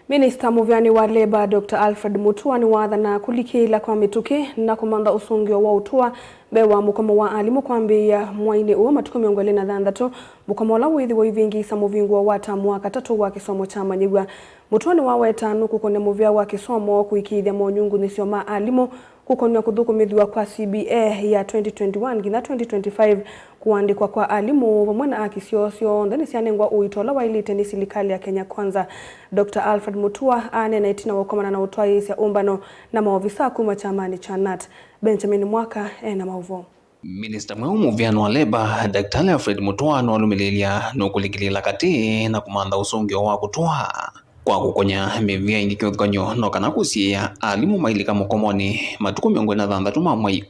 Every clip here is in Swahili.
Minister Muvyani wa Labour Dr. Alfred Mutua ni wathana kulikila kwa mituki na kumanda usungio wa utua bewa mukomo wa alimu kwambia mwaini uwa matuku miongole na thandatu mukomo la withi wa ivingisa muvingu wa wata mwaka tatu wa kisomo cha manyigwa. Mutua ni waweta nuku kone muvya wa kisomo kuikithia monyungu nisio ma alimu kukonia kuthukumithwa kwa CBA ya 2021 gina 2025 kuandikwa kwa alimu vamwe na akisiosio ndani sianengwa uitola wa ilite ni serikali ya Kenya Kwanza. Dr. Alfred Mutua anena itina wakomana na utwai ya umbano na maofisa kuma chamani cha NAT. Benjamin Mwaka na mauvo. Minister Muvyani wa Labour Dr. Alfred Mutua no lumelelia no kulikilila kati na kumanda usungio wa kutoa kwa kukonya mevia ingikyothgonyo no kana kusia alimu mailika mukomoni matuku miongwe na thandatu mamwai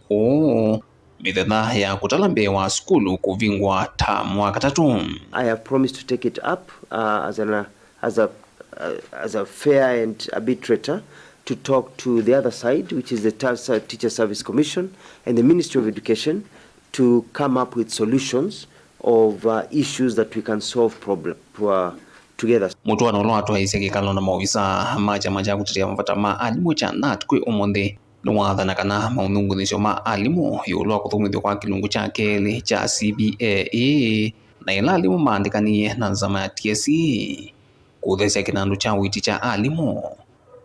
mithetha ya kutalambe wa skulu kuvingwa ta mwaka tatu. I have promised to take it up as a fair and arbitrator to talk to the other side, which is the Teacher Service Commission and the Ministry of Education, to come up with solutions of issues that we can solve together. Mutua no lo atwa ise kikalo na maofisa maja kutetea mafata ma alimu cha NAT kwi umundi nuwathana kana maunungu nisio ma alimu yulwa kuthumithio kwa kilungu cha keli cha CBA na ila alimu maandikanie na nzama ya TSC kuthesya kinandu cha witi cha alimu.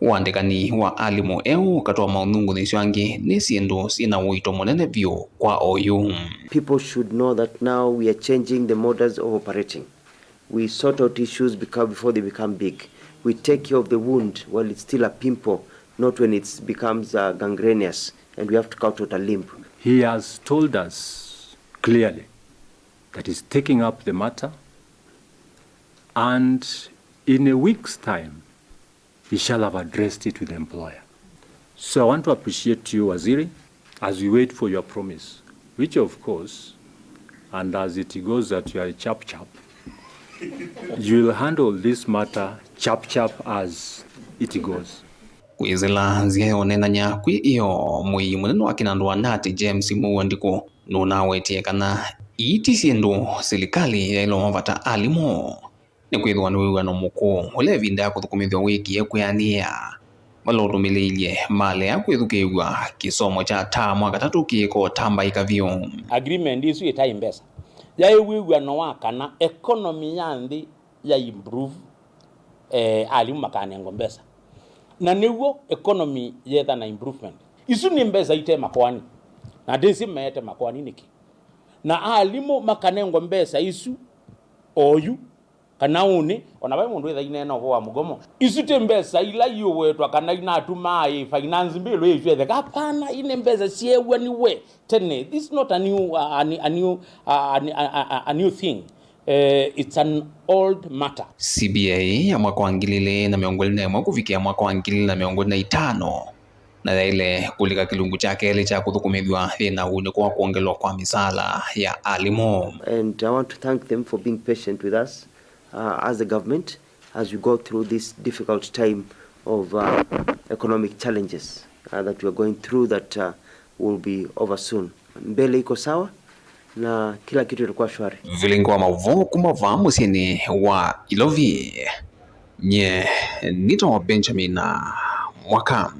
Uandikani wa alimu katoa maunungu nisio angi ni siendu sina wito munene vyo kwa oyu. People should know that now we are changing the models of operating. We sort out issues before they become big. We take care of the wound while it's still a pimple, not when it becomes gangrenous and we have to cut out a limb. He has told us clearly that he's taking up the matter, and in a week's time, he shall have addressed it with the employer. So I want to appreciate you, Waziri, as we wait for your promise, which of course, and as it goes that you are a chap, you will handle this matter chap as it goes. Kwizila zia onenanya kwi iyo mwi munene wa kinandu wa NAT James Muwandiko nuna wetie kana itisiendu serikali ya ilo mavata alimu ni kwithwa niwiwa no muku ule vinda ya kuthukumithwa wiki ya kuyania malorumililie male ya kwithukiwa kisomo cha ta mwaka tatu kiko tamba ikavyo. Agreement isu itai mbesa ya wiwa no wakana economy yandi ya improve alimu makane ngombesa na niwo economy yetha na improvement isu ni mbesa ite makwani na desi mete makwani niki na alimu makane ngombesa isu oyu kana uni ona bai mundu etha ine no wa mugomo isu te mbesa ila yo wetwa kana ina atuma finance bill yesu etha kapana ine mbesa siewa ni we tene. This is not a new thing. It's an old matter. CBA ya mwaka wa ngilile na miongoli na mwaka kufikia mwaka wa ngilile na miongoli na itano na ile kulika kilungu cha kele cha kuthukumithwa na hune kwa kuongelwa kwa misala ya alimu. And I want to thank them for being patient with us as the government as we go through this difficult time of economic challenges that we are going through that will be over soon. Mbele iko sawa na kila kitu itakuwa shwari. Vilingo wa mauvo kumava musini wa Ilovi nye nito Benjamin Mwaka.